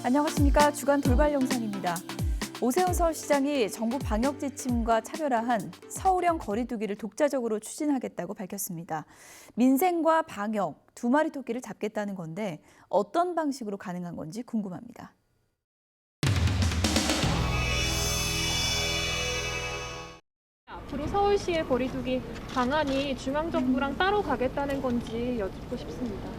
안녕하십니까. 주간 돌발 영상입니다. 오세훈 서울시장이 정부 방역 지침과 차별화한 서울형 거리두기를 독자적으로 추진하겠다고 밝혔습니다. 민생과 방역 두 마리 토끼를 잡겠다는 건데 어떤 방식으로 가능한 건지 궁금합니다. 앞으로 서울시의 거리두기 방안이 중앙정부랑 따로 가겠다는 건지 여쭙고 싶습니다.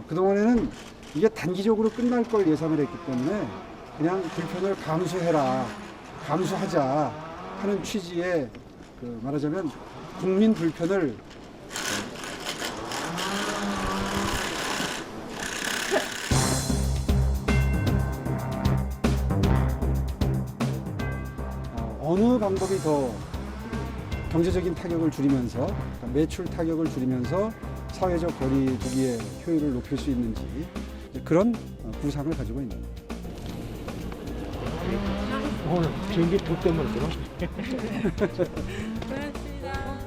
그동안에는 이게 단기적으로 끝날 걸 예상을 했기 때문에 그냥 불편을 감수하자 하는 취지의 말하자면 국민 불편을 어느 방법이 더 경제적인 타격을 줄이면서 매출 타격을 줄이면서 사회적 거리두기의 효율을 높일 수 있는지 그런 구상을 가지고 있는 겁니다. 오늘 비행기 두 때문에 그럼? 고맙습니다.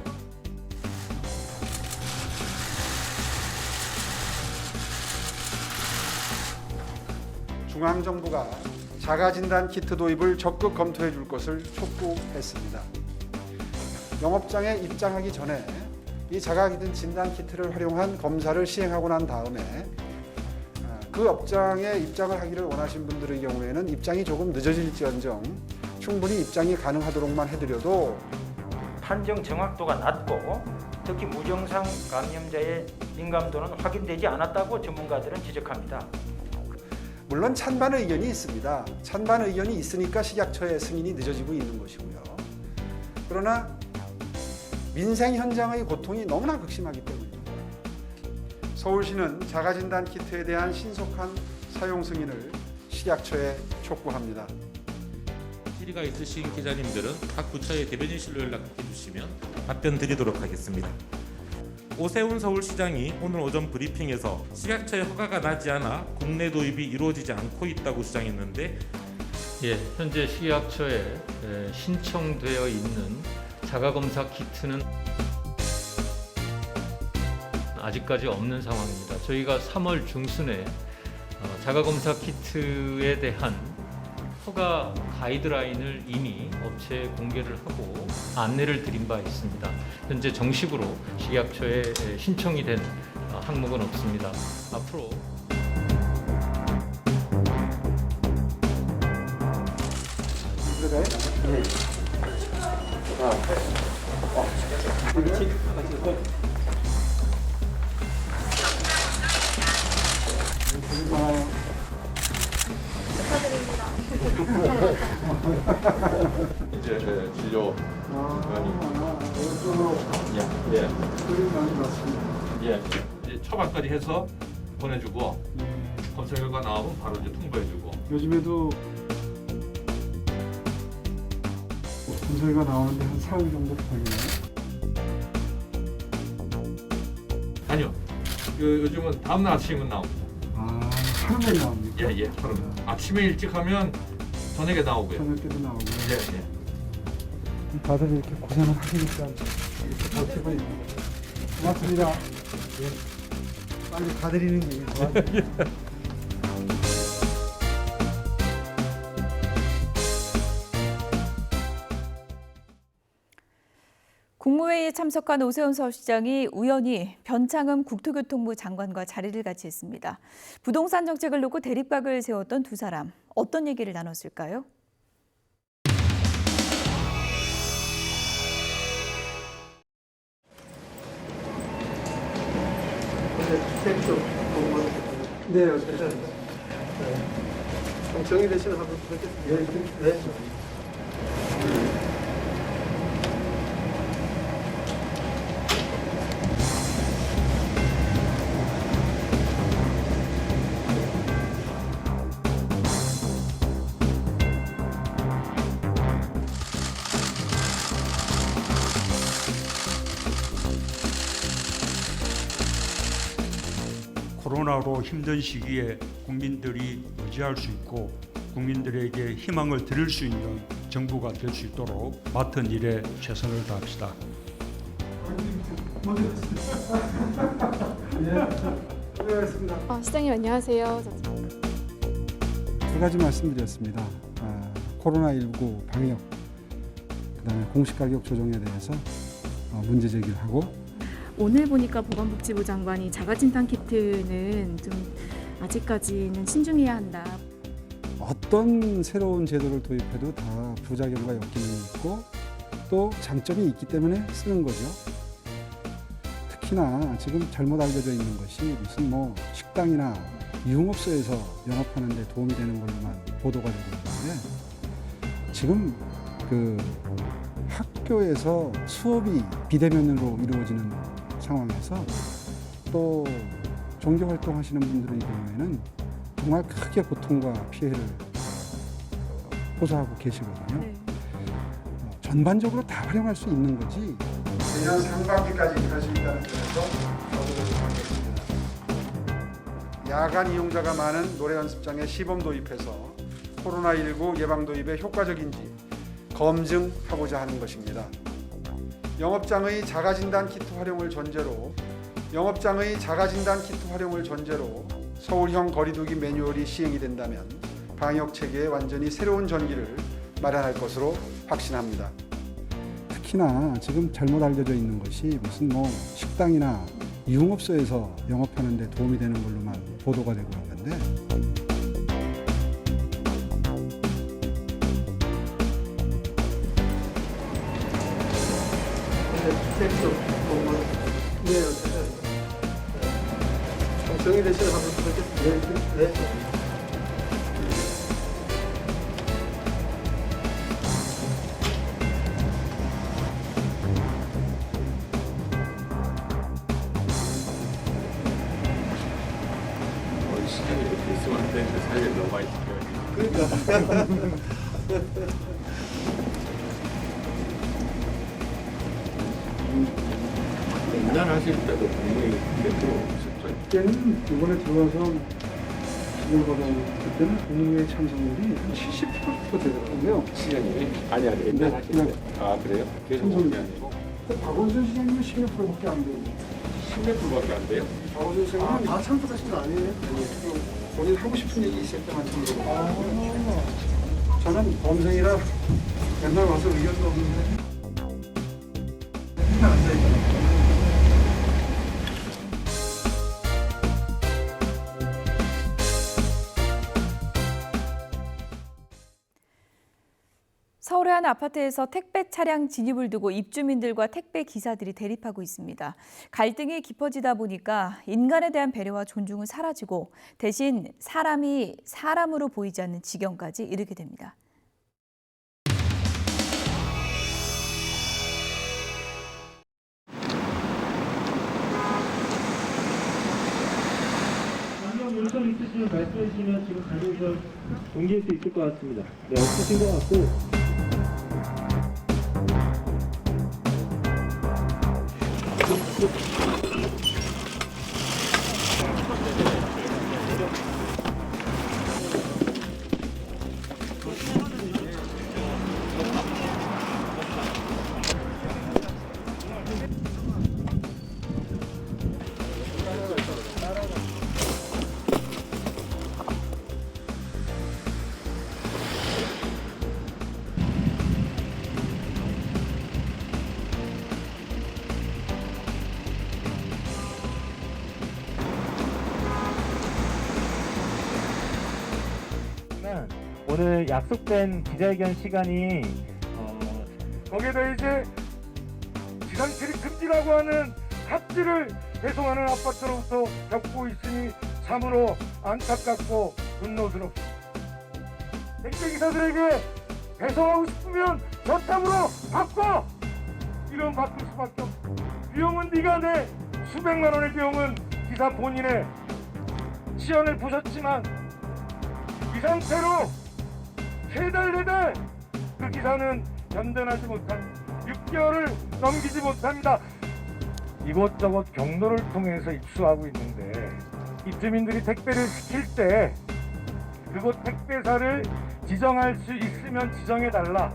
중앙정부가 자가진단 키트 도입을 적극 검토해 줄 것을 촉구했습니다. 영업장에 입장하기 전에 이 자가진단 키트를 활용한 검사를 시행하고 난 다음에 그 업장에 입장을 하기를 원하신 분들의 경우에는 입장이 조금 늦어질지언정 충분히 입장이 가능하도록만 해드려도 판정 정확도가 낮고 특히 무증상 감염자의 민감도는 확인되지 않았다고 전문가들은 지적합니다. 물론 찬반 의견이 있습니다. 찬반 의견이 있으니까 식약처의 승인이 늦어지고 있는 것이고요. 그러나 민생 현장의 고통이 너무나 극심하기 때문입니다. 서울시는 자가진단 키트에 대한 신속한 사용 승인을 식약처에 촉구합니다. 질의가 있으신 기자님들은 각 부처의 대변인실로 연락해 주시면 답변 드리도록 하겠습니다. 오세훈 서울시장이 오늘 오전 브리핑에서 식약처의 허가가 나지 않아 국내 도입이 이루어지지 않고 있다고 주장했는데 현재 식약처에 신청되어 있는 자가검사 키트는 아직까지 없는 상황입니다. 저희가 3월 중순에 자가검사 키트에 대한 허가 가이드라인을 이미 업체에 공개를 하고 안내를 드린 바 있습니다. 현재 정식으로 식약처에 신청이 된 항목은 없습니다. 앞으로 이제 진료 이제 처방까지 해서 보내주고 검사 결과 나오면 바로 이제 통보해주고. 요즘에도 검사가 나오는데 한 4일 정도 걸리나요? 아니요. 요즘은 다음날 아침은 나옵니다. 하루에 나옵니까? 예. 바로 아침에 일찍 하면 저녁에 나오고요. 저녁 때도 나오고. 예. 다들 이렇게 고생을 하시니까 이렇게 버티고 있는 거예요. 고맙습니다. 예. 빨리 가드리는 게 좋아요. 국무회의에 참석한 오세훈 서울시장이 우연히 변창흠 국토교통부 장관과 자리를 같이 했습니다. 부동산 정책을 놓고 대립각을 세웠던 두 사람, 어떤 얘기를 나눴을까요? 네, 어쨌든. 정리되시면 한번 뵙겠습니다. 네. 코로나로 힘든 시기에 국민들이 의지할 수 있고 국민들에게 희망을 드릴 수 있는 정부가 될 수 있도록 맡은 일에 최선을 다합시다. 네. 수고하셨습니다. 시장님 안녕하세요. 두 가지 말씀드렸습니다. 코로나19 방역, 그다음에 공시가격 조정에 대해서 문제 제기를 하고, 오늘 보니까 보건복지부 장관이 자가진단 키트는 좀 아직까지는 신중해야 한다. 어떤 새로운 제도를 도입해도 다 부작용과 역기능이 있고 또 장점이 있기 때문에 쓰는 거죠. 특히나 지금 잘못 알려져 있는 것이 무슨 식당이나 유흥업소에서 영업하는 데 도움이 되는 걸로만 보도가 되고 있는데, 지금 학교에서 수업이 비대면으로 이루어지는 상황에서 또 종교활동 하시는 분들의 경우에는 정말 크게 고통과 피해를 호소하고 계시거든요. 네. 전반적으로 다 활용할 수 있는 거지. 내년 상반기까지 할 수 있다는 점에서 저도 하겠습니다. 야간 이용자가 많은 노래 연습장에 시범 도입해서 코로나19 예방 도입에 효과적인지 검증하고자 하는 것입니다. 영업장의 자가진단 키트 활용을 전제로 서울형 거리두기 매뉴얼이 시행이 된다면 방역 체계에 완전히 새로운 전기를 마련할 것으로 확신합니다. 특히나 지금 잘못 알려져 있는 것이 무슨 식당이나 유흥업소에서 영업하는 데 도움이 되는 걸로만 보도가 되고 있는데, 정의되시는 네. 시간이 이렇게 있으면 안 되는데 사이에 너무 많이 지켜야지. 옛날 하실 때도 분명히 그게 들어오셨죠? 그때는 이번에 들어와서 지정받은 그때는 공무회 참석률이 한 70% 되더라고요. 시간이? 아니 옛날 하실 때. 아 그래요? 계속 오는 게 아니고 박원순 시장님은 16%밖에 안 되고, 10m밖에 안 돼요? 박원순 시장님은 다 참석하신 거 아니에요? 본인 하고 싶은 얘기 있을 때만 참석하고. 저는 범생이라 맨날 와서 의견도 없는데 맨날 앉아있거든요. 서울의 한 아파트에서 택배 차량 진입을 두고 입주민들과 택배 기사들이 대립하고 있습니다. 갈등이 깊어지다 보니까 인간에 대한 배려와 존중은 사라지고 대신 사람이 사람으로 보이지 않는 지경까지 이르게 됩니다. 요청 있으시면 말씀해 주시면 지금 가족을 옮길 수 있을 것 같습니다. 네, 없으신 것 같고. 오늘 약속된 기자회견 시간이 거기에다 이제 지상출입 금지라고 하는 합지를 배송하는 아파트로부터 겪고 있으니 참으로 안타깝고 분노스럽습니다. 택배기사들에게 배송하고 싶으면 저탑으로 바꿔! 이런 바꿀 수밖에 없고, 비용은 네가 내 수백만 원의 비용은 기사 본인의 시연을 보셨지만 이 상태로 세 달 그 기사는 견뎌내지 못합니다. 6개월을 넘기지 못합니다. 이곳저곳 경로를 통해서 입수하고 있는데 입주민들이 택배를 시킬 때 그곳 택배사를 지정할 수 있으면 지정해달라.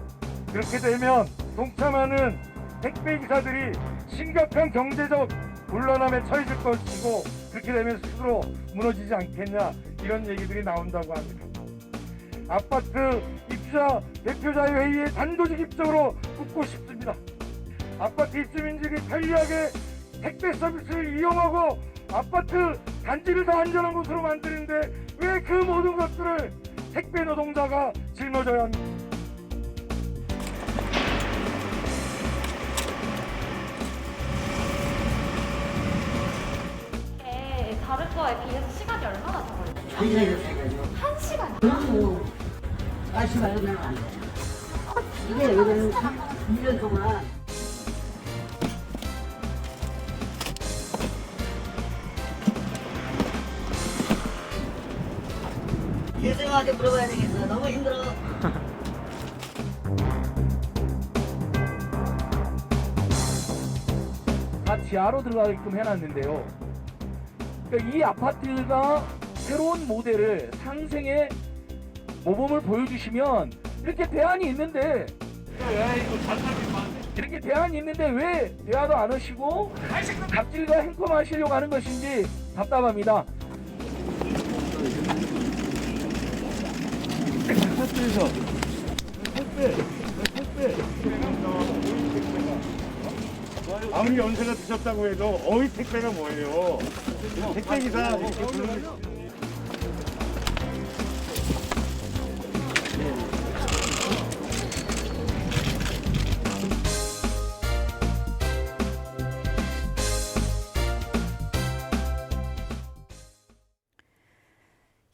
그렇게 되면 동참하는 택배기사들이 심각한 경제적 곤란함에 처해질 것이고 그렇게 되면 스스로 무너지지 않겠냐 이런 얘기들이 나온다고 합니다. 아파트 입주자 대표자의 회의에 단도직 입장으로 묻고 싶습니다. 아파트 입주민들에게 편리하게 택배 서비스를 이용하고 아파트 단지를 더 안전한 곳으로 만드는데 왜 그 모든 것들을 택배 노동자가 짊어져야 합니까? 다른 거에 비해서 시간이 얼마나 더 걸려요? 1시간? 너무 다시 말하면 안 돼. 이게 왜냐면 1년 동안 예수님한테 물어봐야 되겠어. 너무 힘들어. 다 지하로 들어가게끔 해놨는데요. 그러니까 이 아파트가 새로운 모델을 상생의 모범을 보여주시면 이렇게 대안이 있는데 이렇게 대안이 있는데 왜 대화도 안 하시고 갑질과 행포만 하시려고 하는 것인지 답답합니다. 아무리 연세가 드셨다고 해도 어휘 택배가 뭐예요? 택배 기사 이렇게 부르는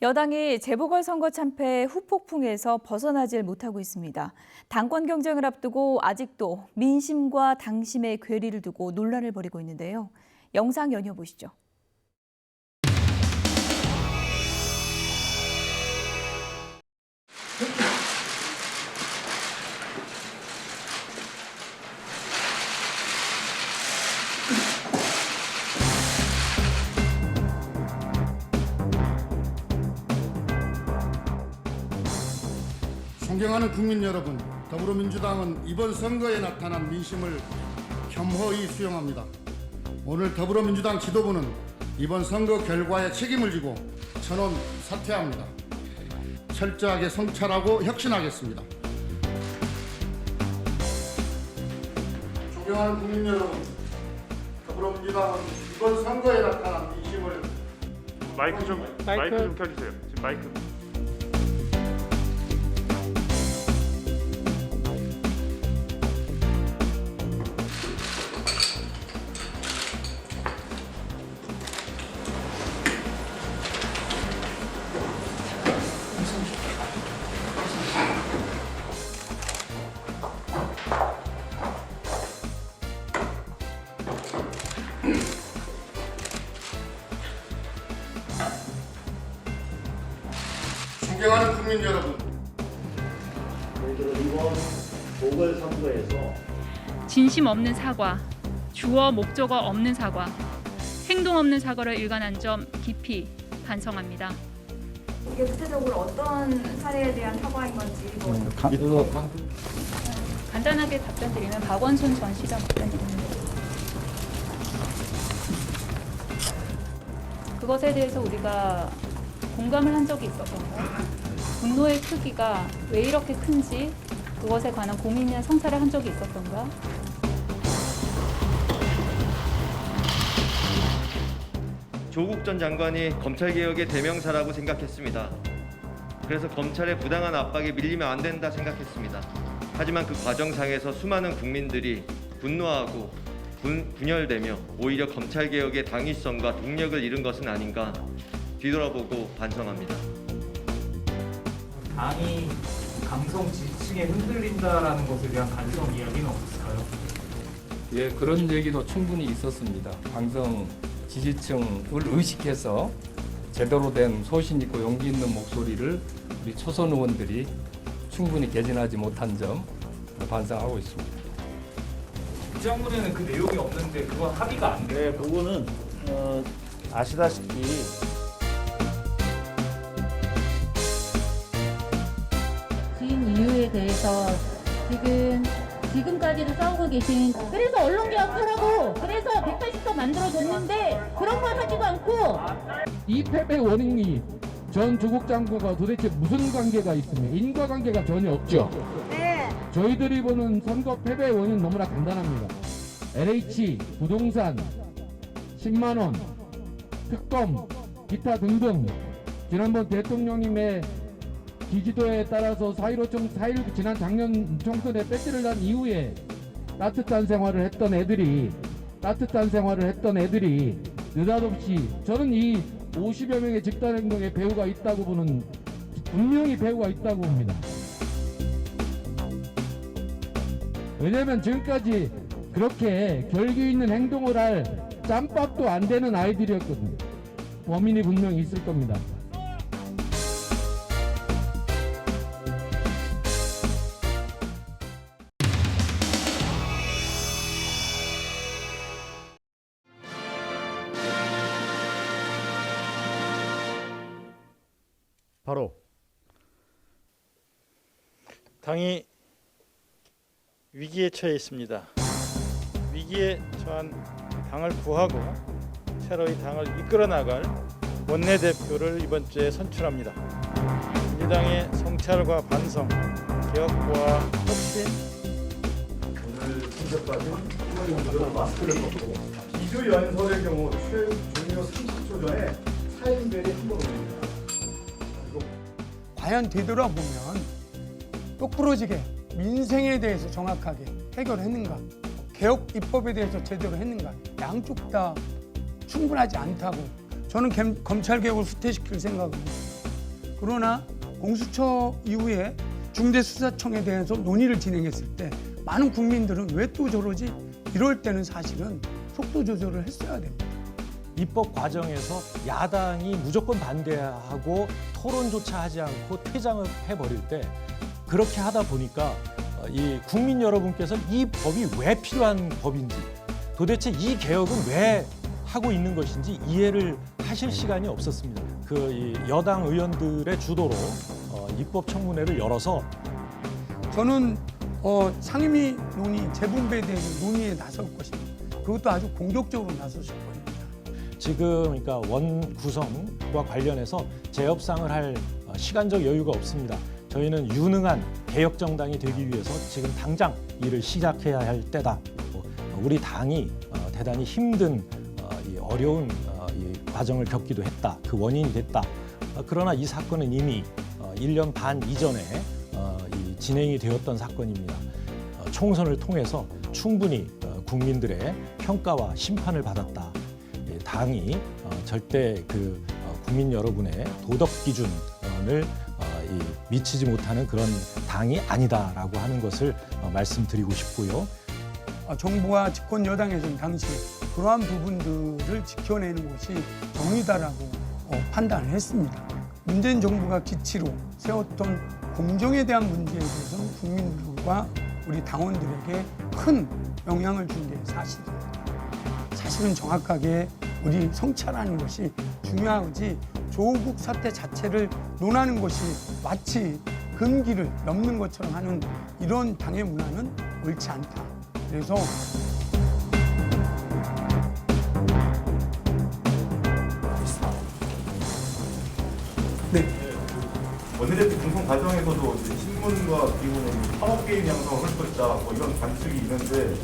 여당이 재보궐선거 참패 후폭풍에서 벗어나질 못하고 있습니다. 당권 경쟁을 앞두고 아직도 민심과 당심의 괴리를 두고 논란을 벌이고 있는데요. 영상 연이어 보시죠. 존경하는 국민 여러분, 더불어민주당은 이번 선거에 나타난 민심을 겸허히 수용합니다. 오늘 더불어민주당 지도부는 이번 선거 결과에 책임을 지고 전원 사퇴합니다. 철저하게 성찰하고 혁신하겠습니다. 존경하는 국민 여러분, 더불어민주당은 이번 선거에 나타난 민심을 마이크 좀 켜주세요. 지금 마이크. 존경하는 국민 여러분, 저희들은 이번 보궐선거에서 진심 없는 사과, 주어 목적어 없는 사과, 행동 없는 사과를 일관한 점 깊이 반성합니다. 이게 구체적으로 어떤 사례에 대한 사과인 건지 간단하게 답변드리면 박원순 전 시장 답변드립니다. 그것에 대해서 우리가 공감을 한 적이 있었던가, 분노의 크기가 왜 이렇게 큰지 그것에 관한 고민이나 성찰을 한 적이 있었던가. 조국 전 장관이 검찰개혁의 대명사라고 생각했습니다. 그래서 검찰의 부당한 압박에 밀리면 안 된다 생각했습니다. 하지만 그 과정상에서 수많은 국민들이 분노하고 분열되며 오히려 검찰개혁의 당위성과 동력을 잃은 것은 아닌가 뒤돌아보고 반성합니다. 당이 강성 지지층에 흔들린다라는 것에 대한 반성 이야기는 없을까요? 예, 그런 얘기도 충분히 있었습니다. 강성 지지층을 의식해서 제대로 된 소신 있고 용기 있는 목소리를 우리 초선 의원들이 충분히 개진하지 못한 점 반성하고 있습니다. 비장문에는 그 내용이 없는데 그건 합의가 안 돼요. 네, 그거는 아시다시피 진 이유에 대해서 지금 지금까지도 싸우고 계신 그래서 언론개혁하라고 그래서 180석 만들어줬는데 그런 거 하지도 않고 이 패배 원인이 전 조국 장관과 도대체 무슨 관계가 있으며 인과관계가 전혀 없죠. 네. 저희들이 보는 선거 패배의 원인은 너무나 간단합니다. LH, 부동산, 10만 원, 특검, 기타 등등 지난번 대통령님의 지지도에 따라서 4.15 지난 작년 총선에 배지를 난 이후에 따뜻한 생활을 했던 애들이 느닷없이 저는 이 50여 명의 집단행동에 배후가 있다고 보는 분명히 배후가 있다고 봅니다. 왜냐하면 지금까지 그렇게 결기 있는 행동을 할 짬밥도 안 되는 아이들이었거든요. 범인이 분명히 있을 겁니다. 바로 당이 위기에 처해 있습니다. 위기에 처한 당을 구하고 새로이 당을 이끌어 나갈 원내대표를 이번 주에 선출합니다. 민주당의 성찰과 반성, 개혁과 혁신. 오늘 현재까지 후보님들은 마스크를 벗고 2주 연설의 경우 종료 30초 전에 사인벨이 한 번 울립니다. 과연 되돌아보면 똑부러지게 민생에 대해서 정확하게 해결했는가, 개혁 입법에 대해서 제대로 했는가, 양쪽 다 충분하지 않다고 저는 검찰 개혁을 후퇴시킬 생각입니다. 그러나 공수처 이후에 중대수사청에 대해서 논의를 진행했을 때 많은 국민들은 왜 또 저러지? 이럴 때는 사실은 속도 조절을 했어야 됩니다. 입법 과정에서 야당이 무조건 반대하고 토론조차 하지 않고 퇴장을 해버릴 때 그렇게 하다 보니까 이 국민 여러분께서 이 법이 왜 필요한 법인지 도대체 이 개혁은 왜 하고 있는 것인지 이해를 하실 시간이 없었습니다. 이 여당 의원들의 주도로 입법 청문회를 열어서 저는 상임위 논의, 재분배에 대해서 논의에 나설 것입니다. 그것도 아주 공격적으로 나서실 겁니다. 지금 그러니까 원 구성과 관련해서 재협상을 할 시간적 여유가 없습니다. 저희는 유능한 개혁 정당이 되기 위해서 지금 당장 일을 시작해야 할 때다. 우리 당이 대단히 힘든 이 어려운 이 과정을 겪기도 했다. 그 원인이 됐다. 그러나 이 사건은 이미 1년 반 이전에 진행이 되었던 사건입니다. 총선을 통해서 충분히 국민들의 평가와 심판을 받았다. 당이 절대 국민 여러분의 도덕 기준을 미치지 못하는 그런 당이 아니다라고 하는 것을 말씀드리고 싶고요. 정부와 집권 여당에서는 당시에 그러한 부분들을 지켜내는 것이 정의다라고 판단을 했습니다. 문재인 정부가 기치로 세웠던 공정에 대한 문제에 대해서는 국민들과 우리 당원들에게 큰 영향을 준 게 사실입니다. 사실은 정확하게 우리 성찰하는 것이 중요하지 조국 사태 자체를 논하는 것이 마치 금기를 넘는 것처럼 하는 이런 당의 문화는 옳지 않다. 그래서 원내대표 분석 과정에서도 신문과 비문은 상업개인 양성을 할 것이다 이런 관측이 있는데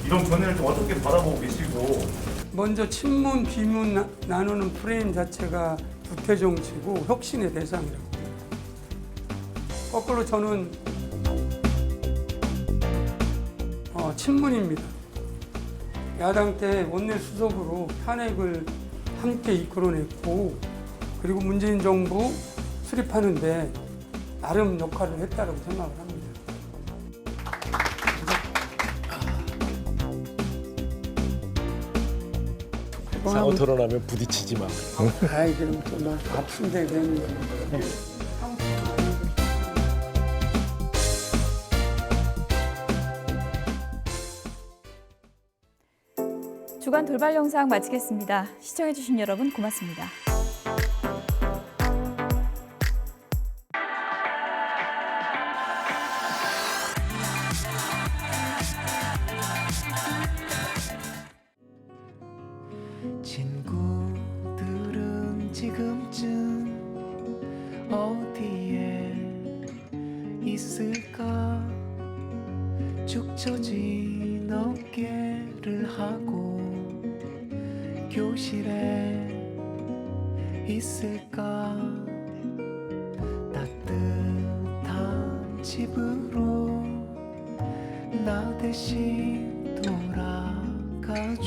이런 견해를 좀 어떻게 바라보고 계시고 먼저 친문, 비문 나누는 프레임 자체가 부패정치고 혁신의 대상이라고 봅니다. 거꾸로 저는 친문입니다. 야당 때 원내 수석으로 탄핵을 함께 이끌어냈고 그리고 문재인 정부 수립하는데 나름 역할을 했다고 생각을 합니다. 상호 토론하면 부딪히지 마. 아이 그럼 또 막 아픈데 되는 주간 돌발 영상 마치겠습니다. 시청해주신 여러분 고맙습니다. 젖은 어깨를 하고 교실에 있을까? 따뜻한 집으로 나 대신 돌아가줘.